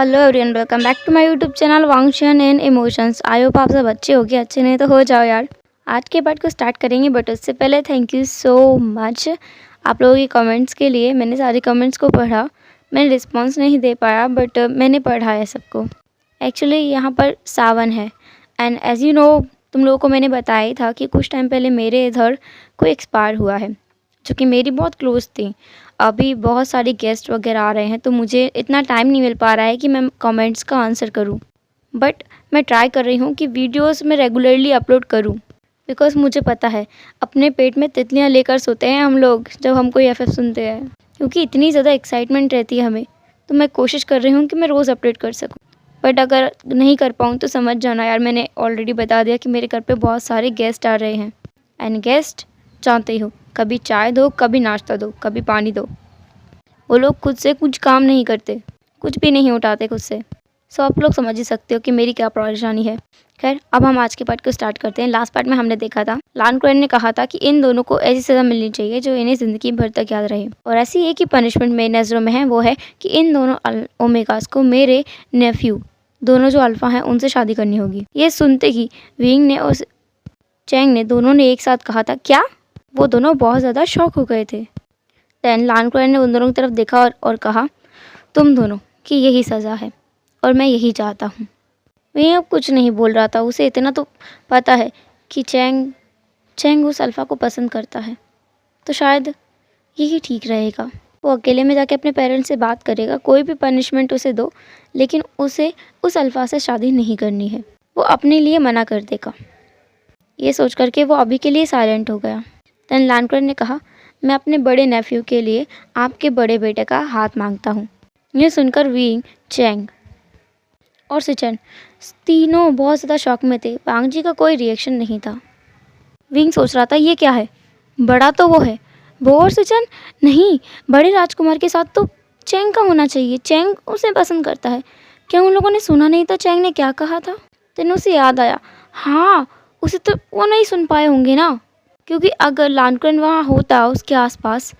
Hello everyone, welcome back to my YouTube channel वांगशन and emotions. I hope आप सब अच्छे होगे, अच्छे नहीं तो हो जाओ यार। आज के पार्ट को स्टार्ट करेंगे, बट उससे पहले थैंक यू सो मच आप लोगों के कमेंट्स के लिए। मैंने सारे कमेंट्स को पढ़ा, मैंने रिस्पॉन्स नहीं दे पाया बट मैंने पढ़ा है सबको। एक्चुअली यहाँ पर सावन है एंड एज यू नो, तुम लोगों को मैंने बताया ही था कि कुछ टाइम पहले मेरे इधर कोई एक्सपायर हुआ है जो कि मेरी बहुत क्लोज थी। अभी बहुत सारे गेस्ट वगैरह आ रहे हैं तो मुझे इतना टाइम नहीं मिल पा रहा है कि मैं कमेंट्स का आंसर करूं, बट मैं ट्राई कर रही हूं कि वीडियोस में रेगुलरली अपलोड करूं। बिकॉज़ मुझे पता है अपने पेट में तितलियां लेकर सोते हैं हम लोग जब हम कोई एफएफ सुनते हैं, क्योंकि इतनी ज़्यादा एक्साइटमेंट रहती है हमें। तो मैं कोशिश कर रही हूँ कि मैं रोज़ अपडेट कर सकूँ, बट अगर नहीं कर पाऊँ तो समझ जाना यार। मैंने ऑलरेडी बता दिया कि मेरे घर पे बहुत सारे गेस्ट आ रहे हैं एंड गेस्ट जानते ही हो, कभी चाय दो, कभी नाश्ता दो, कभी पानी दो। वो लोग खुद से कुछ काम नहीं करते, कुछ भी नहीं उठाते खुद से। सो आप लोग समझ ही सकते हो कि मेरी क्या परेशानी है। खैर, अब हम आज के पार्ट को स्टार्ट करते हैं। लास्ट पार्ट में हमने देखा था लान कुरैन ने कहा था कि इन दोनों को ऐसी सज़ा मिलनी चाहिए जो इन्हें ज़िंदगी भर तक याद रहे, और ऐसी एक ही पनिशमेंट मेरी नज़रों में है, वो है कि इन दोनों ओमेगास को मेरे नेफ्यू, दोनों जो अल्फ़ा हैं, उनसे शादी करनी होगी। ये सुनते ही विंग ने और चैंग ने दोनों ने एक साथ कहा था क्या। वो दोनों बहुत ज़्यादा शॉक हो गए थे। दैन लान कुरैन ने उन दोनों की तरफ देखा और कहा, तुम दोनों की यही सज़ा है और मैं यही चाहता हूँ। वह अब कुछ नहीं बोल रहा था। उसे इतना तो पता है कि चैंग उस अल्फ़ा को पसंद करता है, तो शायद यही ठीक रहेगा। वो अकेले में जाके अपने पेरेंट्स से बात करेगा, कोई भी पनिशमेंट उसे दो, लेकिन उसे उस अल्फ़ा से शादी नहीं करनी है। वो अपने लिए मना कर देगा। ये सोच करके वो अभी के लिए साइलेंट हो गया। दैन लान कुरैन ने कहा, मैं अपने बड़े नेफ्यू के लिए आपके बड़े बेटे का हाथ मांगता हूँ। यह सुनकर विंग, चैंग और सिचन तीनों बहुत ज़्यादा शॉक में थे। वांग जी का कोई रिएक्शन नहीं था। विंग सोच रहा था ये क्या है, बड़ा तो वो है। वो और सिचन, नहीं, बड़े राजकुमार के साथ तो चैंग का होना चाहिए, चैंग उसे पसंद करता है। क्या उन लोगों ने सुना नहीं था चैंग ने क्या कहा था? तेन उसे याद आया, हाँ, उसे तो वो नहीं सुन पाए होंगे ना, क्योंकि अगर लान कुरैन वहाँ होता उसके आसपास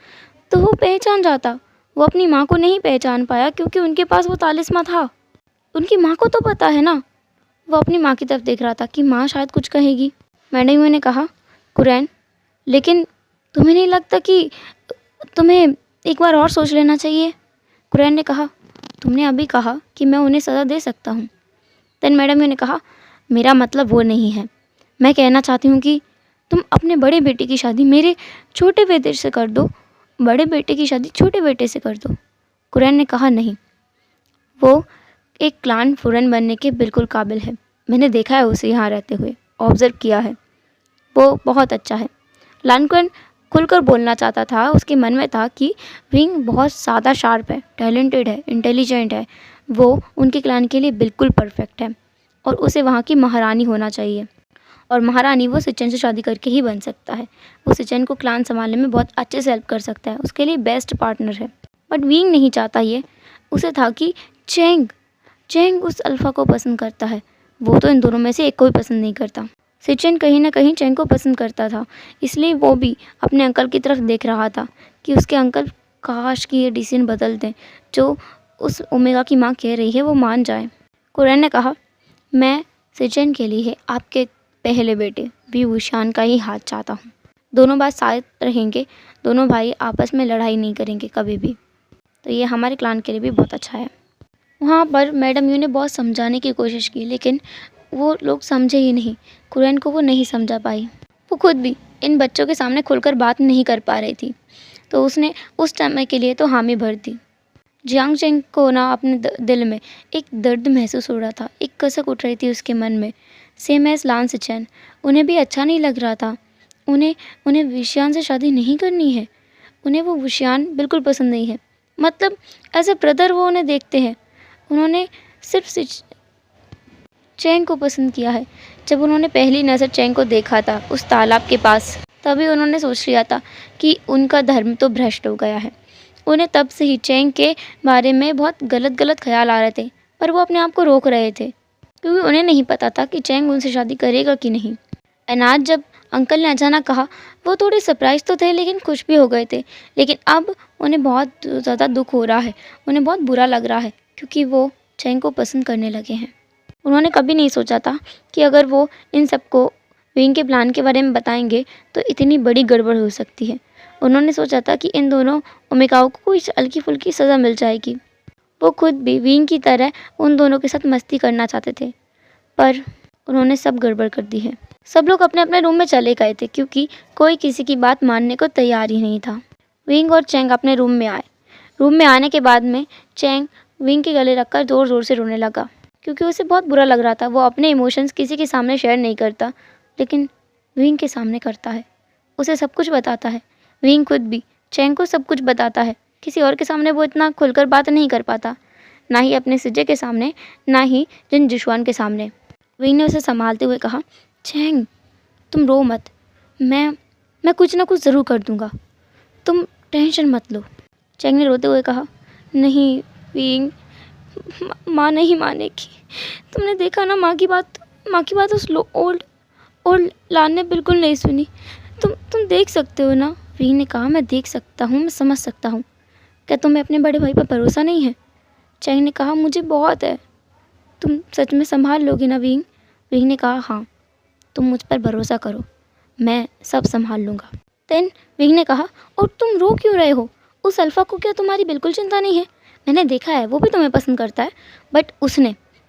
तो वो पहचान जाता। वो अपनी माँ को नहीं पहचान पाया क्योंकि उनके पास वो तालिस्मा था। उनकी माँ को तो पता है ना। वो अपनी माँ की तरफ देख रहा था कि माँ शायद कुछ कहेगी। मैडम ने कहा, कुरैन, लेकिन तुम्हें नहीं लगता कि तुम्हें एक बार और सोच लेना चाहिए? कुरैन ने कहा, तुमने अभी कहा कि मैं उन्हें सज़ा दे सकता हूँ। देन मैडम ने कहा, मेरा मतलब वो नहीं है। मैं कहना चाहती हूँ कि तुम अपने बड़े बेटे की शादी मेरे छोटे बेटे से कर दो, बड़े बेटे की शादी छोटे बेटे से कर दो। कुरैन ने कहा, नहीं, वो एक क्लान फुरन बनने के बिल्कुल काबिल है। मैंने देखा है उसे यहाँ रहते हुए, ऑब्ज़र्व किया है, वो बहुत अच्छा है। लान कुरैन खुलकर बोलना चाहता था। उसके मन में था कि विंग बहुत ज़्यादा शार्प है, टैलेंटेड है, इंटेलिजेंट है, वो उनके क्लान के लिए बिल्कुल परफेक्ट है और उसे वहाँ की महारानी होना चाहिए, और महारानी वो सिचन से शादी करके ही बन सकता है। वो सिचन को क्लान संभालने में बहुत अच्छे से हेल्प कर सकता है, उसके लिए बेस्ट पार्टनर है। बट विंग नहीं चाहता ये। उसे था कि चैंग उस अल्फ़ा को पसंद करता है, वो तो इन दोनों में से एक को भी पसंद नहीं करता। सिचन कहीं ना कहीं चैंग को पसंद करता था, इसलिए वो भी अपने अंकल की तरफ देख रहा था कि उसके अंकल काश कि ये डिसीजन बदल दें, जो उस ओमेगा की माँ कह रही है वो मान जाए। कुरैन ने कहा, मैं सिचन के लिए आपके पहले बेटे वी वुशान का ही हाथ चाहता हूँ। दोनों बात साथ रहेंगे, दोनों भाई आपस में लड़ाई नहीं करेंगे कभी भी, तो ये हमारे क्लान के लिए भी बहुत अच्छा है। वहाँ पर मैडम यू ने बहुत समझाने की कोशिश की, लेकिन वो लोग समझे ही नहीं। कुरैन को वो नहीं समझा पाई। वो खुद भी इन बच्चों के सामने खुलकर बात नहीं कर पा रही थी, तो उसने उस समय के लिए तो हामी भर दी। जियांग चैंग को ना अपने दिल में एक दर्द महसूस हो रहा था, एक कसक उठ रही थी उसके मन में। सेम एज लान सिचन, उन्हें भी अच्छा नहीं लग रहा था। उन्हें वुशियान से शादी नहीं करनी है। उन्हें वो वुशियान बिल्कुल पसंद नहीं है। मतलब एज ए ब्रदर वो उन्हें देखते हैं। उन्होंने सिर्फ चैंग को पसंद किया है। जब उन्होंने पहली नज़र चैंग को देखा था उस तालाब के पास, तभी उन्होंने सोच लिया था कि उनका धर्म तो भ्रष्ट हो गया है। उन्हें तब से ही चैंग के बारे में बहुत गलत ख्याल आ रहे थे, पर वो अपने आप को रोक रहे थे क्योंकि उन्हें नहीं पता था कि चैंग उनसे शादी करेगा कि नहीं। एंड आज जब अंकल ने अचानक कहा, वो थोड़े सरप्राइज तो थे लेकिन खुश भी हो गए थे। लेकिन अब उन्हें बहुत ज़्यादा दुख हो रहा है, उन्हें बहुत बुरा लग रहा है, क्योंकि वो चैंग को पसंद करने लगे हैं। उन्होंने कभी नहीं सोचा था कि अगर वो इन सबको विंग के प्लान के बारे में बताएंगे तो इतनी बड़ी गड़बड़ हो सकती है। उन्होंने सोचा था कि इन दोनों ओमेगाओं को कोई हल्की फुल्की सज़ा मिल जाएगी। वो खुद भी विंग की तरह उन दोनों के साथ मस्ती करना चाहते थे, पर उन्होंने सब गड़बड़ कर दी है। सब लोग अपने अपने रूम में चले गए थे क्योंकि कोई किसी की बात मानने को तैयार ही नहीं था। विंग और चैंग अपने रूम में आए। रूम में आने के बाद में चैंग विंग के गले रखकर ज़ोर ज़ोर से रोने लगा क्योंकि उसे बहुत बुरा लग रहा था। वो अपने इमोशंस किसी के सामने शेयर नहीं करता, लेकिन विंग के सामने करता है, उसे सब कुछ बताता है। विंग खुद भी चैंग को सब कुछ बताता है। किसी और के सामने वो इतना खुलकर बात नहीं कर पाता, ना ही अपने सिजे के सामने, ना ही जिन जिशवान के सामने। विंग ने उसे संभालते हुए कहा, चैंग तुम रो मत, मैं कुछ ना कुछ ज़रूर कर दूँगा, तुम टेंशन मत लो। चैंग ने रोते हुए कहा, नहीं विंग, माँ नहीं मानेगी। तुमने देखा ना, माँ की बात उस ओल्ड लान ने बिल्कुल नहीं सुनी। तुम देख सकते हो ना। विंग ने कहा, मैं देख सकता हूँ, मैं समझ सकता हूँ। क्या तुम्हें अपने बड़े भाई पर भरोसा नहीं है? चैंग ने कहा, मुझे बहुत है। तुम सच में संभाल लोगे ना विंग? विंग ने कहा, हाँ, तुम मुझ पर भरोसा करो, मैं सब संभाल लूँगा। देन विंग ने कहा, और तुम रो क्यों रहे हो? उस अल्फ़ा को क्या तुम्हारी बिल्कुल चिंता नहीं है? मैंने देखा है, वो भी तुम्हें पसंद करता है, बट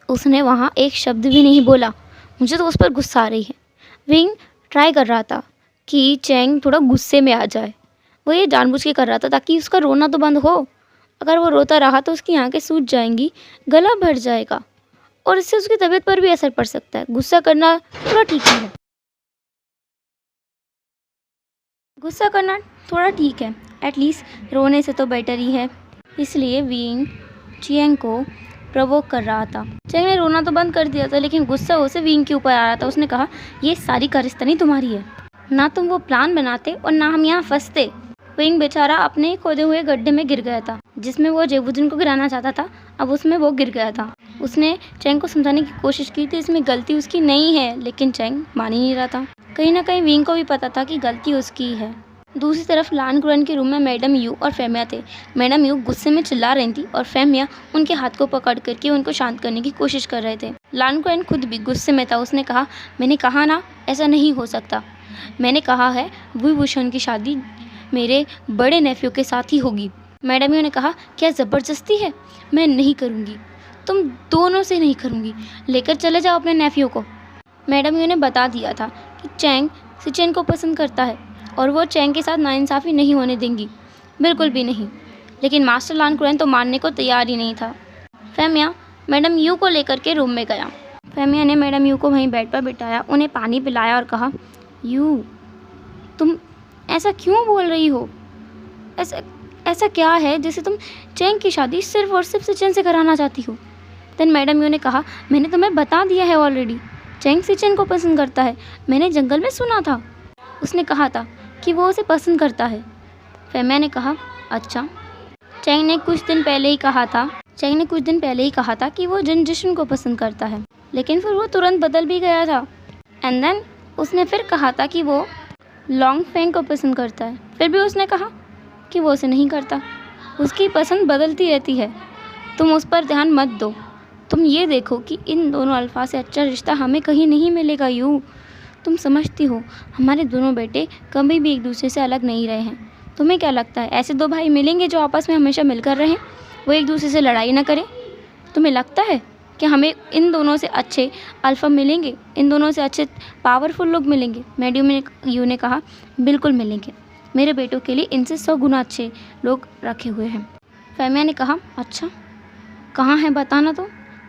उसने वहाँ एक शब्द भी नहीं बोला। मुझे तो उस पर गुस्सा आ रही है। विंग ट्राई कर रहा था कि चैंग थोड़ा गुस्से में आ जाए। वो ये जानबूझ के कर रहा था ताकि उसका रोना तो बंद हो। अगर वो रोता रहा तो उसकी आंखें सूज जाएंगी, गला भर जाएगा और इससे उसकी तबीयत पर भी असर पड़ सकता है। गुस्सा करना थोड़ा ठीक है, एटलीस्ट रोने से तो बेटर ही है। इसलिए विंग चैंग को प्रवोक कर रहा था। चैंग ने रोना तो बंद कर दिया था, लेकिन गुस्सा उसे विंग के ऊपर आ रहा था। उसने कहा, ये सारी कारस्तानी तुम्हारी है, ना तुम वो प्लान बनाते और ना हम यहाँ फंसते। विंग बेचारा अपने खोदे हुए गड्ढे में गिर गया था, जिसमें वो जेवुजुन को गिराना चाहता था। अब उसमें वो गिर गया था। उसने चैंग को समझाने की कोशिश की थी, इसमें गलती उसकी नहीं है, लेकिन चैंग मान ही नहीं रहा था। कहीं ना कहीं विंग को भी पता था कि गलती उसकी ही है। दूसरी तरफ लान कुरन के रूम में मैडम यू और फेमिया थे। मैडम यू गुस्से में चिल्ला रही थी और फेमिया उनके हाथ को पकड़ करके उनको शांत करने की कोशिश कर रहे थे। लान कुरन खुद भी गुस्से में था। उसने कहा, मैंने कहा ना, ऐसा नहीं हो सकता। मैंने कहा है वू वुशन की शादी मेरे बड़े नेफ्यू के साथ ही होगी। मैडम यू ने कहा, क्या ज़बरदस्ती है? मैं नहीं करूँगी, तुम दोनों से नहीं करूँगी, लेकर चले जाओ अपने नेफ्यू को। मैडम यू ने बता दिया था कि चैंग सिचेन को पसंद करता है और वो चैंग के साथ नाइंसाफ़ी नहीं होने देंगी, बिल्कुल भी नहीं। लेकिन मास्टर लान कुरैन तो मानने को तैयार ही नहीं था। फेमिया मैडम यू को लेकर के रूम में गया। फेमिया ने मैडम यू को वहीं बेड पर बिठाया, उन्हें पानी पिलाया और कहा, यू तुम ऐसा क्यों बोल रही हो? ऐसा क्या है जिसे तुम चैंग की शादी सिर्फ और सिर्फ सिचेन से कराना चाहती हो? देन मैडम यू ने कहा, मैंने तुम्हें बता दिया है ऑलरेडी, चैंग सिचेन को पसंद करता है। मैंने जंगल में सुना था, उसने कहा था कि वो उसे पसंद करता है। फेमिया ने कहा, अच्छा। चैंग ने कुछ दिन पहले ही कहा था कि वो जिन जिशन को पसंद करता है, लेकिन फिर वो तुरंत बदल भी गया था। एंड देन उसने फिर कहा था कि वो लॉन्ग फेंग को पसंद करता है, फिर भी उसने कहा कि वो उसे नहीं करता। उसकी पसंद बदलती रहती है, तुम उस पर ध्यान मत दो। तुम ये देखो कि इन दोनों अल्फा से अच्छा रिश्ता हमें कहीं नहीं मिलेगा। यू तुम समझती हो, हमारे दोनों बेटे कभी भी एक दूसरे से अलग नहीं रहे हैं। तुम्हें क्या लगता है ऐसे दो भाई मिलेंगे जो आपस में हमेशा मिलकर रहें, वो एक दूसरे से लड़ाई ना करें? तुम्हें लगता है कि हमें इन दोनों से अच्छे अल्फ़ा मिलेंगे, इन दोनों से अच्छे पावरफुल लोग मिलेंगे? मैडम यू ने कहा, बिल्कुल मिलेंगे। मेरे बेटों के लिए इनसे 100 गुना अच्छे लोग रखे हुए हैं। फेमिया ने कहा, अच्छा कहाँ है, बताना तो।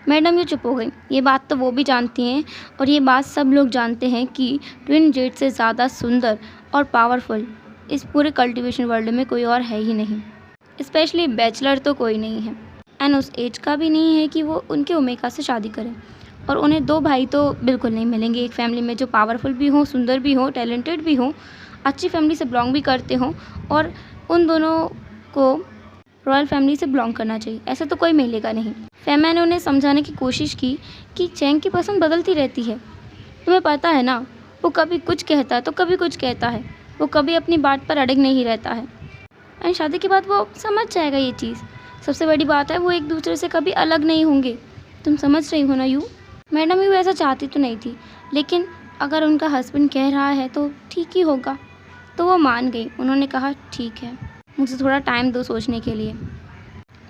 मैडम यू चुप हो गई। ये बात तो वो भी जानती हैं और ये बात सब लोग जानते हैं कि ट्विन जेट से ज़्यादा सुंदर और पावरफुल इस पूरे कल्टीवेशन वर्ल्ड में कोई और है ही नहीं, स्पेशली बैचलर तो कोई नहीं है, एंड उस एज का भी नहीं है कि वो उनके ओमेगा से शादी करें। और उन्हें 2 भाई तो बिल्कुल नहीं मिलेंगे एक फैमिली में जो पावरफुल भी हों, सुंदर भी हों, टैलेंटेड भी हों, अच्छी फैमिली से बिलोंग भी करते हों, और उन दोनों को रॉयल फैमिली से बिलोंग करना चाहिए। ऐसा तो कोई मिलेगा नहीं। फेमिया ने उन्हें समझाने की कोशिश की कि चैंग की पसंद बदलती रहती है, तुम्हें पता है ना, वो कभी कुछ कहता है तो कभी कुछ कहता है, वो कभी अपनी बात पर अड़ग नहीं रहता है। एंड शादी के बाद वो समझ जाएगा ये चीज़। सबसे बड़ी बात है वो एक दूसरे से कभी अलग नहीं होंगे, तुम समझ रही हो ना यू? मैडम यू ऐसा चाहती तो नहीं थी, लेकिन अगर उनका हस्बैंड कह रहा है तो ठीक ही होगा। तो वो मान गई। उन्होंने कहा ठीक है, मुझे थोड़ा टाइम दो सोचने के लिए।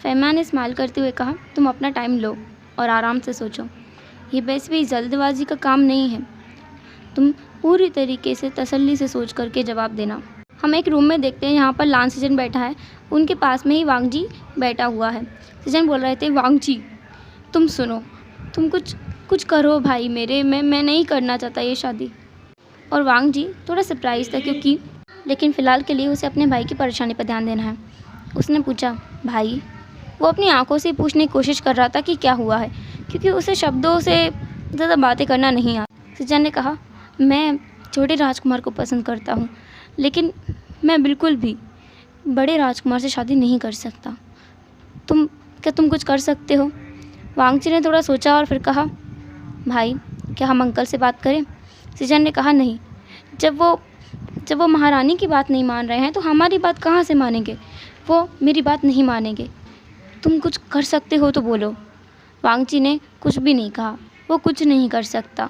फ़ेमा ने स्माइल करते हुए कहा, तुम अपना टाइम लो और आराम से सोचो। ये बस भी जल्दबाजी का काम नहीं है। तुम पूरी तरीके से तसल्ली से सोच करके जवाब देना। हम एक रूम में देखते हैं, यहाँ पर लान सीजन बैठा है, उनके पास में ही वांग जी बैठा हुआ है। सीजन बोल रहे थे, वांग जी तुम सुनो, तुम कुछ कुछ करो भाई मेरे, मैं नहीं करना चाहता ये शादी। और वांग जी थोड़ा सरप्राइज था क्योंकि लेकिन फ़िलहाल के लिए उसे अपने भाई की परेशानी पर ध्यान देना है। उसने पूछा, भाई? वो अपनी आंखों से पूछने की कोशिश कर रहा था कि क्या हुआ है, क्योंकि उसे शब्दों से ज़्यादा बातें करना नहीं आता। सीजन ने कहा, मैं छोटे राजकुमार को पसंद करता हूँ, लेकिन मैं बिल्कुल भी बड़े राजकुमार से शादी नहीं कर सकता। तुम कुछ कर सकते हो? वांग जी ने थोड़ा सोचा और फिर कहा, भाई क्या हम अंकल से बात करें? सीजन ने कहा, नहीं, जब वो महारानी की बात नहीं मान रहे हैं तो हमारी बात कहाँ से मानेंगे? वो मेरी बात नहीं मानेंगे। तुम कुछ कर सकते हो तो बोलो। वांग जी ने कुछ भी नहीं कहा, वो कुछ नहीं कर सकता।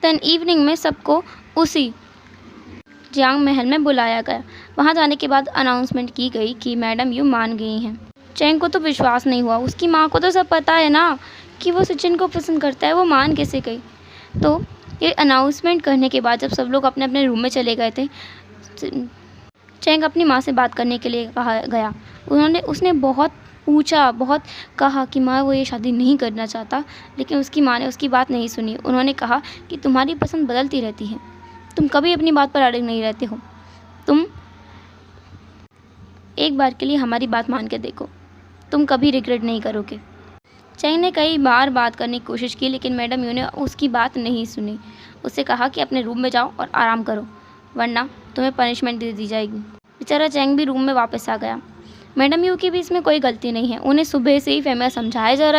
देन इवनिंग में सबको उसी जियांग महल में बुलाया गया। वहाँ जाने के बाद अनाउंसमेंट की गई कि मैडम यू मान गई हैं। चैंग को तो विश्वास नहीं हुआ, उसकी माँ को तो सब पता है ना कि वो सचिन को पसंद करता है, वो मान कैसे गई? तो ये अनाउंसमेंट करने के बाद जब सब लोग अपने अपने रूम में चले गए थे, चैंग अपनी माँ से बात करने के लिए कहा गया। उसने बहुत पूछा, बहुत कहा कि माँ वो ये शादी नहीं करना चाहता, लेकिन उसकी माँ ने उसकी बात नहीं सुनी। उन्होंने कहा कि तुम्हारी पसंद बदलती रहती है, तुम कभी अपनी बात पर अड़े नहीं रहते हो, तुम एक बार के लिए हमारी बात मान के देखो, तुम कभी रिग्रेट नहीं करोगे। चैंग ने कई बार बात करने की कोशिश की, लेकिन मैडम यू ने उसकी बात नहीं सुनी। उससे कहा कि अपने रूम में जाओ और आराम करो, वरना तुम्हें पनिशमेंट दे दी जाएगी। बेचारा चैंग भी रूम में वापस आ गया। मैडम यू की भी इसमें कोई गलती नहीं है। उन्हें सुबह से ही फेमिया समझाया जा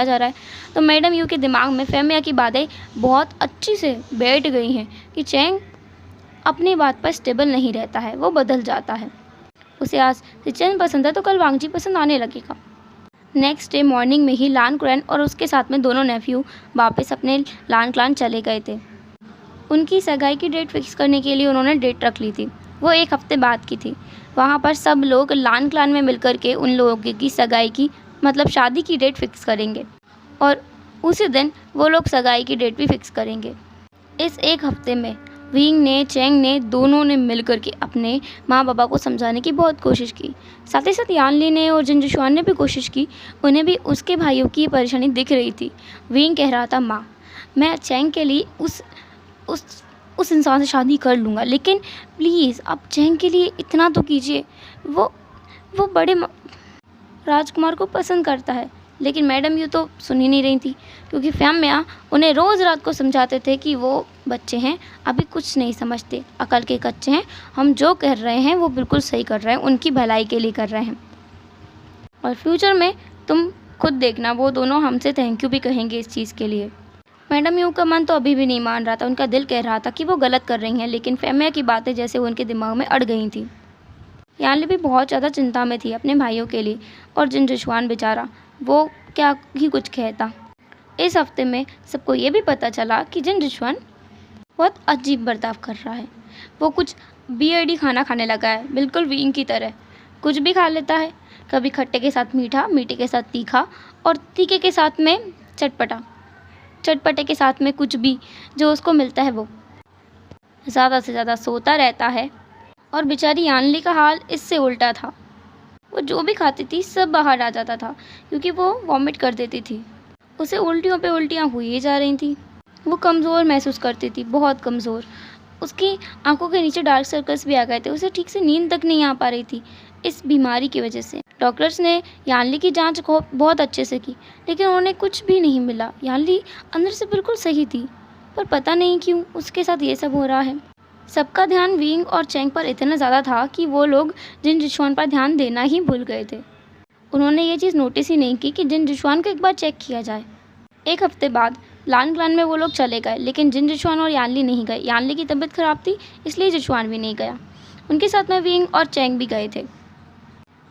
रहा है। तो मैडम यू के दिमाग में फेमिया की बातें बहुत अच्छी से बैठ गई हैं कि चैंग अपनी बात पर स्टेबल नहीं रहता है, वो बदल जाता है। उसे आज सिचन पसंद है तो कल वांग जी पसंद आने लगेगा। नेक्स्ट डे मॉर्निंग में ही लान कुरैन और उसके साथ में दोनों नेफ्यू वापस अपने लान क्लान चले गए थे। उनकी सगाई की डेट फिक्स करने के लिए उन्होंने डेट रख ली थी। वो 1 हफ्ते बाद की थी। वहाँ पर सब लोग लान क्लान में मिलकर के उन लोगों की सगाई की मतलब शादी की डेट फिक्स करेंगे और उसी दिन वो लोग सगाई की डेट भी फिक्स करेंगे। इस 1 हफ्ते में विंग ने, चैंग ने, दोनों ने मिलकर के अपने माँ बाबा को समझाने की बहुत कोशिश की। साथ ही साथ यानली ने और जिन जुशुआन ने भी कोशिश की। उन्हें भी उसके भाइयों की परेशानी दिख रही थी। विंग कह रहा था, माँ मैं चैंग के लिए उस इंसान से शादी कर लूँगा, लेकिन प्लीज़ आप चैंग के लिए इतना तो कीजिए। वो बड़े राजकुमार को पसंद करता है। लेकिन मैडम यू तो सुन ही नहीं रही थी, क्योंकि फेमिया उन्हें रोज़ रात को समझाते थे कि वो बच्चे हैं, अभी कुछ नहीं समझते, अकल के कच्चे हैं, हम जो कर रहे हैं वो बिल्कुल सही कर रहे हैं, उनकी भलाई के लिए कर रहे हैं। और फ्यूचर में तुम खुद देखना, वो दोनों हमसे थैंक यू भी कहेंगे इस चीज़ के लिए। मैडम यू का मन तो अभी भी नहीं मान रहा था। उनका दिल कह रहा था कि वो गलत कर रही हैं, लेकिन फेमिया की बातें जैसे उनके दिमाग में अड़ गई थी। यानली भी बहुत ज़्यादा चिंता में थी अपने भाइयों के लिए, और जिन जुशुआन बेचारा, वो क्या ही कुछ कहता। इस हफ्ते में सबको ये भी पता चला कि जिन जुशुआन बहुत अजीब बर्ताव कर रहा है। वो कुछ बीयर्डी खाना खाने लगा है, बिल्कुल विंग की तरह। कुछ भी खा लेता है, कभी खट्टे के साथ मीठा, मीठे के साथ तीखा, और तीखे के साथ में चटपटा, चटपटे के साथ में कुछ भी जो उसको मिलता है। वो ज़्यादा से ज़्यादा सोता रहता है। और बेचारी यानली का हाल इससे उल्टा था। वो जो भी खाती थी सब बाहर आ जाता था, क्योंकि वो वॉमिट कर देती थी। उसे उल्टियों पे उल्टियाँ हुई जा रही थी। वो कमज़ोर महसूस करती थी, बहुत कमज़ोर। उसकी आंखों के नीचे डार्क सर्कल्स भी आ गए थे। उसे ठीक से नींद तक नहीं आ पा रही थी इस बीमारी की वजह से। डॉक्टर्स ने यानली की जांच को बहुत अच्छे से की, लेकिन उन्हें कुछ भी नहीं मिला। यानली अंदर से बिल्कुल सही थी, पर पता नहीं क्यों उसके साथ ये सब हो रहा है। सबका ध्यान विंग और चैंग पर इतना ज़्यादा था कि वो लोग जिन जुशुआन पर ध्यान देना ही भूल गए थे। उन्होंने ये चीज़ नोटिस ही नहीं की कि जिन जुशुआन को एक बार चेक किया जाए। 1 हफ्ते बाद लान क्लान में वो लोग चले गए, लेकिन जिन जुशुआन और यानली नहीं गए। यानली की तबीयत ख़राब थी, इसलिए जुशुआन भी नहीं गया। उनके साथ में विंग और चैंग भी गए थे।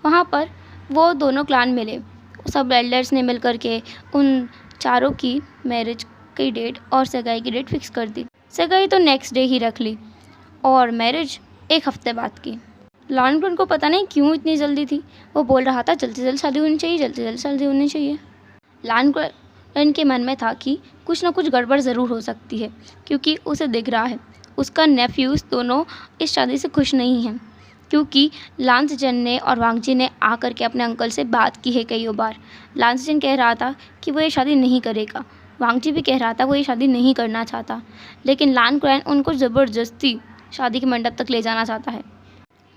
वहाँ पर वो दोनों क्लान मिले सब एल्डर्स ने मिल कर के उन चारों की मैरिज की डेट और सगाई की डेट फिक्स कर दी। सगाई तो नेक्स्ट डे ही रख ली और मैरिज एक हफ्ते बाद की। लॉन्गन को पता नहीं क्यों इतनी जल्दी थी। वो बोल रहा था जल्द से जल्द शादी होनी चाहिए, जल्द से जल्द शादी होनी चाहिए। लॉन्गन के मन में था कि कुछ ना कुछ गड़बड़ ज़रूर हो सकती है, क्योंकि उसे दिख रहा है उसका नेफ्यूज़ दोनों इस शादी से खुश नहीं हैं, क्योंकि लांसजन ने और वांगजी ने आकर के अपने अंकल से बात की है कई बार। लांसजन कह रहा था कि वो ये शादी नहीं करेगा, वांगजी भी कह रहा था वो ये शादी नहीं करना चाहता, लेकिन लॉन्गन उनको ज़बरदस्ती शादी के मंडप तक ले जाना चाहता है।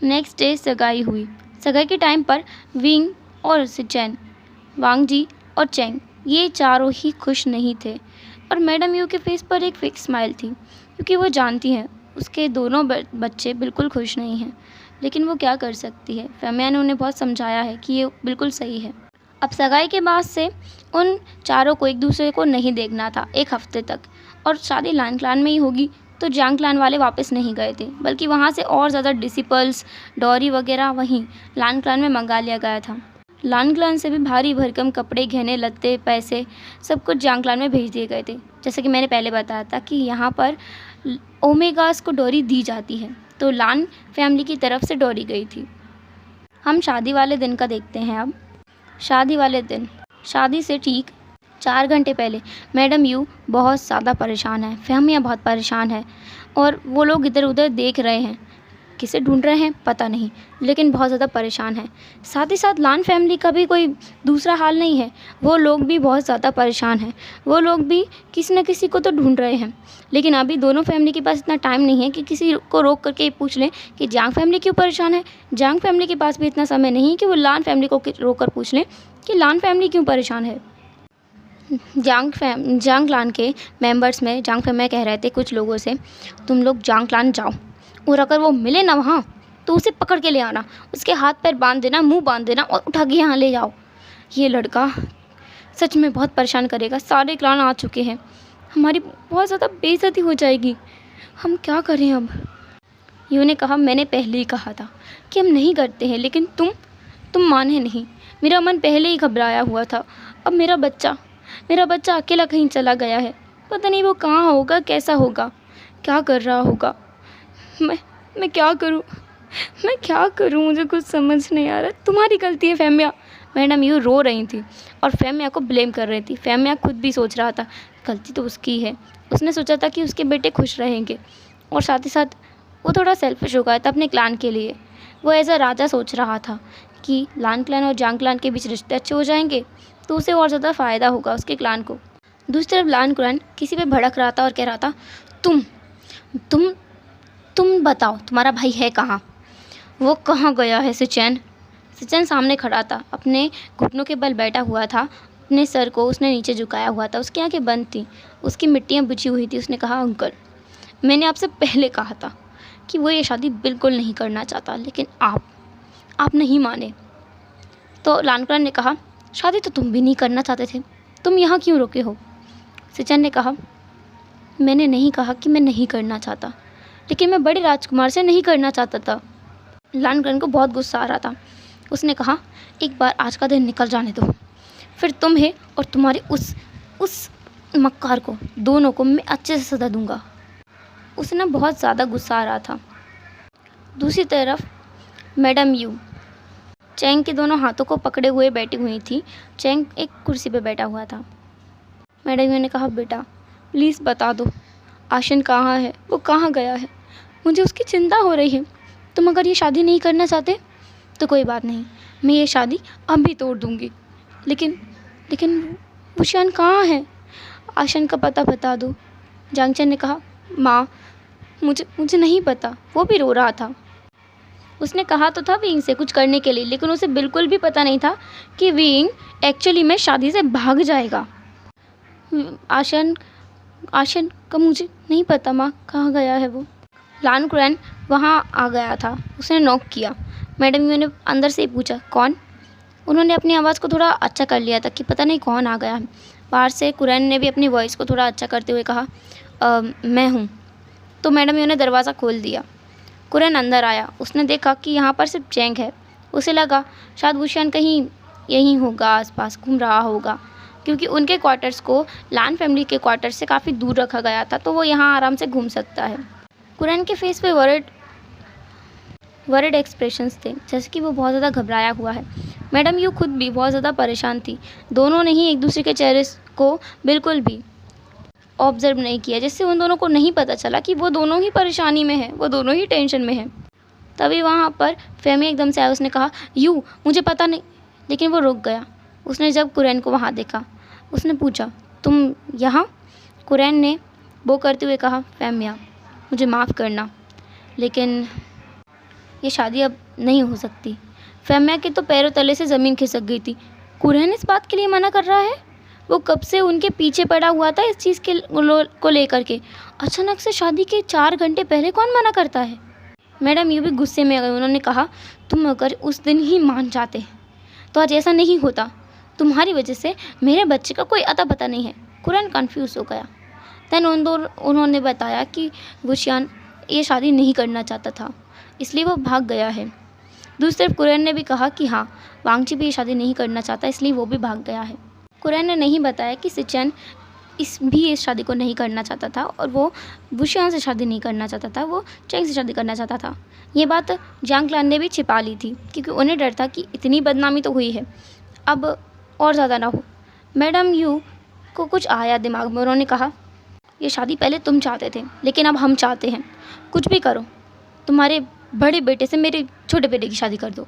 नेक्स्ट डे सगाई हुई। सगाई के टाइम पर विंग और सिचेन, वांगजी और चेंग ये चारों ही खुश नहीं थे और मैडम यू के फेस पर एक फिक्स स्माइल थी, क्योंकि वो जानती हैं उसके दोनों बच्चे बिल्कुल खुश नहीं हैं। लेकिन वो क्या कर सकती है, फेमिया ने उन्हें बहुत समझाया है कि ये बिल्कुल सही है। अब सगाई के बाद से उन चारों को एक दूसरे को नहीं देखना था एक हफ्ते तक, और शादी लान क्लान में ही होगी। तो जांग क्लान वाले वापस नहीं गए थे, बल्कि वहाँ से और ज़्यादा डिसिपल्स, डॉरी वगैरह वहीं लान क्लान में मंगा लिया गया था। लान क्लान से भी भारी भरकम कपड़े, गहने, लत्ते, पैसे सब कुछ जांग क्लान में भेज दिए गए थे। जैसे कि मैंने पहले बताया था कि यहाँ पर ओमेगास को डोरी दी जाती है, तो लान फैमिली की तरफ से डोरी गई थी। हम शादी वाले दिन का देखते हैं अब। शादी वाले दिन, शादी से ठीक 4 घंटे पहले मैडम यू बहुत ज़्यादा परेशान है, फेमिया बहुत परेशान है और वो लोग इधर उधर देख रहे हैं, किसे ढूंढ रहे हैं पता नहीं, लेकिन बहुत ज़्यादा परेशान है। साथ ही साथ लान फैमिली का भी कोई दूसरा हाल नहीं है, वो लोग भी बहुत ज़्यादा परेशान हैं। वो लोग भी किसी न किसी को तो ढूंढ रहे हैं, लेकिन अभी दोनों फैमिली के पास इतना टाइम नहीं है कि किसी को रोक करके पूछ लें कि जांग फैमिली क्यों परेशान है। जांग फैमिली के पास भी इतना समय नहीं है कि वो लान फैमिली को रोक कर पूछ लें कि लान फैमिली क्यों परेशान है। जांग क्लान के मेंबर्स में जांग फैमिली कह रहे थे कुछ लोगों से, तुम लोग जांग क्लान जाओ और अगर वो मिले ना वहाँ तो उसे पकड़ के ले आना, उसके हाथ पैर बांध देना, मुंह बांध देना और उठा के यहाँ ले जाओ। ये लड़का सच में बहुत परेशान करेगा। सारे क्लान आ चुके हैं, हमारी बहुत ज़्यादा बेइज्जती हो जाएगी, हम क्या करें अब। यू ने कहा, मैंने पहले ही कहा था कि हम नहीं करते हैं, लेकिन तुम माने नहीं। मेरा मन पहले ही घबराया हुआ था। अब मेरा बच्चा अकेला कहीं चला गया है, पता नहीं वो कहाँ होगा, कैसा होगा, क्या कर रहा होगा। मैं क्या करूं, मुझे कुछ समझ नहीं आ रहा। तुम्हारी गलती है फेमिया। मैडम यू रो रही थी और फेमिया को ब्लेम कर रही थी। फेमिया खुद भी सोच रहा था गलती तो उसकी है, उसने सोचा था कि उसके बेटे खुश रहेंगे, और साथ ही साथ वो थोड़ा सेल्फिश हो गया था अपने क्लान के लिए। वो एज अ राजा सोच रहा था कि लान क्लान और जांग क्लान के बीच रिश्ते अच्छे हो जाएंगे तो उसे और ज़्यादा फ़ायदा होगा उसके क्लान को। दूसरी तरफ लान क्लान किसी पे भड़क रहा था और कह रहा था, तुम बताओ तुम्हारा भाई है कहाँ, वो कहाँ गया है। सिचेन सामने खड़ा था, अपने घुटनों के बल बैठा हुआ था, अपने सर को उसने नीचे झुकाया हुआ था, उसकी आंखें बंद थी, उसकी मिट्टियाँ बिछी हुई थी। उसने कहा, अंकल मैंने आपसे पहले कहा था कि वो ये शादी बिल्कुल नहीं करना चाहता, लेकिन आप नहीं माने। तो लानक्लान ने कहा, शादी तो तुम भी नहीं करना चाहते थे, तुम यहाँ क्यों रुके हो। सिचेन ने कहा, मैंने नहीं कहा कि मैं नहीं करना चाहता, लेकिन मैं बड़े राजकुमार से नहीं करना चाहता था। लानक्लान को बहुत गुस्सा आ रहा था। उसने कहा, एक बार आज का दिन निकल जाने दो, फिर तुम्हें और तुम्हारे उस मक्कार को दोनों को मैं अच्छे से सजा दूंगा। उसे ना बहुत ज़्यादा गुस्सा आ रहा था। दूसरी तरफ मैडम यू चेंग के दोनों हाथों को पकड़े हुए बैठी हुई थी। चेंग एक कुर्सी पे बैठा हुआ था। मैडम यू ने कहा, बेटा प्लीज़ बता दो आशन कहाँ है, वो कहाँ गया है, मुझे उसकी चिंता हो रही है। तुम अगर ये शादी नहीं करना चाहते तो कोई बात नहीं, मैं ये शादी अभी तोड़ दूँगी, लेकिन वुशियान कहाँ है, आशन का पता बता दो। जांगचन ने कहा, माँ मुझे नहीं पता, वो भी रो रहा था। उसने कहा तो था विंग से कुछ करने के लिए, लेकिन उसे बिल्कुल भी पता नहीं था कि विंग एक्चुअली में शादी से भाग जाएगा। आशन का मुझे नहीं पता माँ, कहाँ गया है वो। लानक्लान वहाँ आ गया था, उसने नॉक किया। मैडम यू ने अंदर से ही पूछा, कौन। उन्होंने अपनी आवाज़ को थोड़ा अच्छा कर लिया था कि पता नहीं कौन आ गया है। बाहर से कुरैन ने भी अपनी वॉइस को थोड़ा अच्छा करते हुए कहा, मैं हूँ। तो मैडम यू ने दरवाज़ा खोल दिया। कुरैन अंदर आया, उसने देखा कि यहाँ पर सिर्फ चेंग है। उसे लगा शायद वुशियान कहीं यहीं होगा, आसपास घूम रहा होगा, क्योंकि उनके क्वार्टर्स को लान फैमिली के क्वार्टर से काफ़ी दूर रखा गया था, तो वो यहाँ आराम से घूम सकता है। कुरैन के फेस पे वरिड एक्सप्रेशंस थे, जैसे कि वो बहुत ज़्यादा घबराया हुआ है। मैडम यू खुद भी बहुत ज़्यादा परेशान थी। दोनों ने ही एक दूसरे के चेहरे को बिल्कुल भी ऑब्जर्व नहीं किया, जिससे उन दोनों को नहीं पता चला कि वो दोनों ही परेशानी में हैं, वो दोनों ही टेंशन में हैं। तभी वहाँ पर फेमी एकदम से आया, उसने कहा यू मुझे पता नहीं, लेकिन वो रुक गया। उसने जब कुरैन को वहाँ देखा, उसने पूछा तुम यहाँ? कुरैन ने वो करते हुए कहा फेमिया मुझे माफ़ करना, लेकिन ये शादी अब नहीं हो सकती। फेमिया के तो पैरों तले से ज़मीन खिसक गई थी। कुरैन इस बात के लिए मना कर रहा है? वो कब से उनके पीछे पड़ा हुआ था इस चीज़ को लेकर के। अचानक से शादी के 4 घंटे पहले कौन मना करता है? मैडम ये भी गुस्से में आ गई। उन्होंने कहा तुम अगर उस दिन ही मान जाते तो आज ऐसा नहीं होता। तुम्हारी वजह से मेरे बच्चे का कोई अता पता नहीं है। कुरैन कन्फ्यूज़ हो गया। देन उन्होंने बताया कि वुशियान ये शादी नहीं करना चाहता था, इसलिए वो भाग गया है। दूसरी तरफ कुरैन ने भी कहा कि हाँ, वांगची भी ये शादी नहीं करना चाहता, इसलिए वो भी भाग गया है। कुरैन ने नहीं बताया कि सिचेन इस शादी को नहीं करना चाहता था और वो वुशियान से शादी नहीं करना चाहता था, वो चेंग से शादी करना चाहता था। ये बात जांग क्लान ने भी छिपा ली थी, क्योंकि उन्हें डर था कि इतनी बदनामी तो हुई है, अब और ज़्यादा ना हो। मैडम यू को कुछ आया दिमाग में। उन्होंने कहा ये शादी पहले तुम चाहते थे, लेकिन अब हम चाहते हैं। कुछ भी करो, तुम्हारे बड़े बेटे से मेरे छोटे बेटे की शादी कर दो।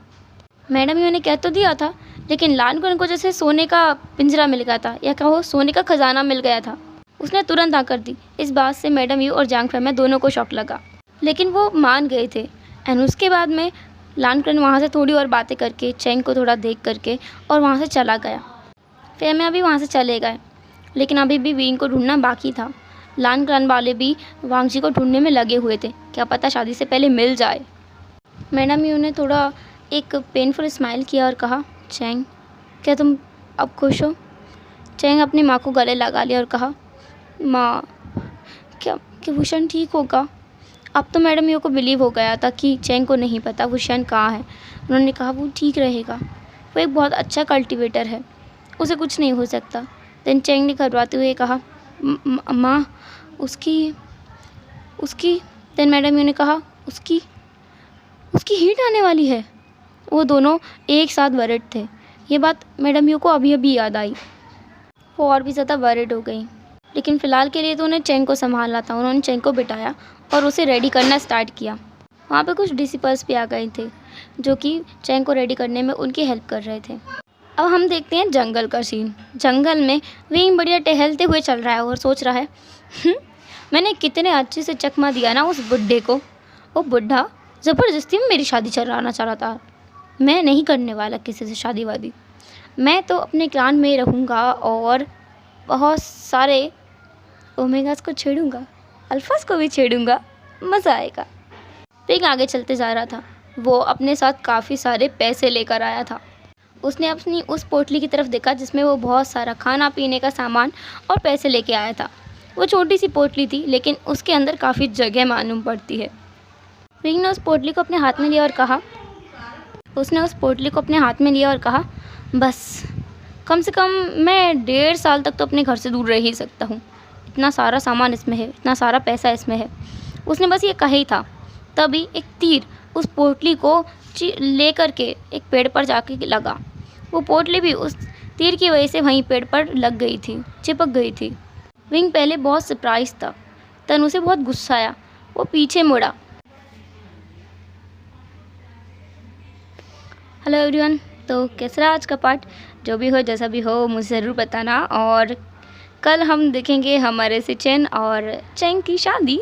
मैडम यू ने कह तो दिया था, लेकिन लान को जैसे सोने का पिंजरा मिल गया था, या कहो सोने का खजाना मिल गया था। उसने तुरंत आकर दी। इस बात से मैडम यू और जांग फेमिया दोनों को शौक लगा, लेकिन वो मान गए थे। एंड उसके बाद में लान वहाँ से थोड़ी और बातें करके, चेंग को थोड़ा देख करके और वहाँ से चला गया। फेमिया भी वहाँ से चले गए, लेकिन अभी भी विंग को ढूंढना बाकी था। लान क्लान वाले भी वांगजी को ढूंढने में लगे हुए थे, क्या पता शादी से पहले मिल जाए। मैडम यू ने थोड़ा एक पेनफुल स्माइल किया और कहा चेंग क्या तुम अब खुश हो? चेंग अपनी माँ को गले लगा लिया और कहा माँ क्या वुशियान ठीक होगा? अब तो मैडम यू को बिलीव हो गया था कि चेंग को नहीं पता वुशियान कहाँ है। उन्होंने कहा वो ठीक रहेगा, वो एक बहुत अच्छा कल्टीवेटर है, उसे कुछ नहीं हो सकता। देन चेंग ने घबराते हुए कहा माँ उसकी देन मैडम यू ने कहा उसकी हीट आने वाली है। वो दोनों एक साथ वरिड थे। ये बात मैडम यू को अभी याद आई। वो और भी ज़्यादा वरिड हो गई, लेकिन फ़िलहाल के लिए तो उन्हें चेंग को संभालना था। उन्होंने चेंग को बिठाया और उसे रेडी करना स्टार्ट किया। वहाँ पे कुछ डिसिपल्स भी आ गए थे, जो कि चेंग को रेडी करने में उनकी हेल्प कर रहे थे। अब हम देखते हैं जंगल का सीन। जंगल में विंग बढ़िया टहलते हुए चल रहा है और सोच रहा है मैंने कितने अच्छे से चकमा दिया ना उस बुढ़े को। वो बुढ़ा ज़बरदस्ती में मेरी शादी चलाना चाह रहा था। मैं नहीं करने वाला किसी से शादी वादी। मैं तो अपने क्लान में रहूँगा और बहुत सारे ओमेगास को छेड़ूँगा, अल्फास को भी छेड़ूँगा, मज़ा आएगा। विंग आगे चलते जा रहा था। वो अपने साथ काफ़ी सारे पैसे लेकर आया था। उसने अपनी उस पोटली की तरफ देखा जिसमें वो बहुत सारा खाना पीने का सामान और पैसे लेके आया था। वो छोटी सी पोटली थी, लेकिन उसके अंदर काफ़ी जगह मालूम पड़ती है। विंग ने उस पोटली को अपने हाथ में लिया और कहा बस कम से कम मैं 1.5 साल तक तो अपने घर से दूर रह ही सकता हूँ। इतना सारा सामान इसमें है, इतना सारा पैसा इसमें है। उसने बस ये कहा ही था, तभी एक तीर उस पोटली को लेकर के एक पेड़ पर जाके लगा। वो पोटली भी उस तीर की वजह से वहीं पेड़ पर लग गई थी, चिपक गई थी। विंग पहले बहुत सरप्राइज था, तनु से बहुत गुस्सा आया। वो पीछे मुड़ा। हेलो एवरीवन, तो कैसा रहा आज का पार्ट? जो भी हो जैसा भी हो मुझे ज़रूर बताना। और कल हम देखेंगे हमारे सिचेन और चेंग की शादी।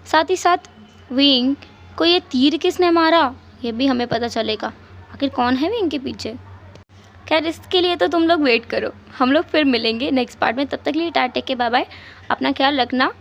साथ ही साथ विंग को ये तीर किसने मारा ये भी हमें पता चलेगा। आखिर कौन है विंग के पीछे? खैर इसके लिए तो तुम लोग वेट करो, हम लोग फिर मिलेंगे नेक्स्ट पार्ट में। तब तक के लिए टाटा के बाय बाय, अपना ख्याल रखना।